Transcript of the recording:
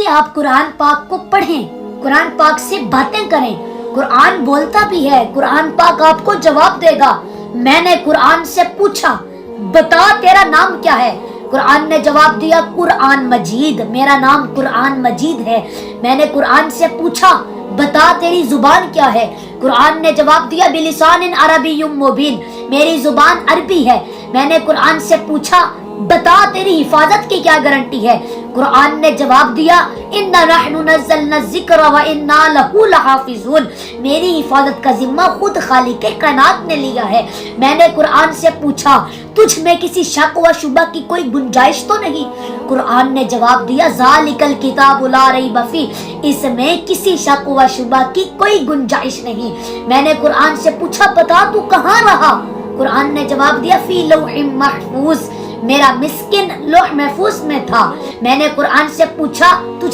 کہ آپ قرآن پاک کو پڑھیں، قرآن پاک سے باتیں کریں. قرآن بولتا بھی ہے، قرآن پاک آپ کو جواب دے گا. میں نے قرآن سے پوچھا بتا تیرا نام کیا ہے؟ قرآن نے جواب دیا قرآن مجید، میرا نام قرآن مجید ہے. میں نے قرآن سے پوچھا بتا تیری زبان کیا ہے؟ قرآن نے جواب دیا بلسان عربی مبین، میری زبان عربی ہے. میں نے قرآن سے پوچھا بتا تیری حفاظت کی کیا گارنٹی ہے؟ قرآن نے جواب دیا انا نحن نزلنا الذکر وانا لہ لحافظون، میری حفاظت کا ذمہ خود خالق کائنات نے لیا ہے. میں نے قرآن سے پوچھا تجھ میں کسی شک و شبہ کی کوئی گنجائش تو نہیں؟ قرآن نے جواب دیا ذالک الکتاب لا ریب فیہ، اس میں کسی شک و شبہ کی کوئی گنجائش نہیں. میں نے قرآن سے پوچھا بتا تو کہاں رہا؟ قرآن نے جواب دیا فی لوح محفوظ، میرا مسکن لوح محفوظ میں تھا. میں نے قرآن سے پوچھا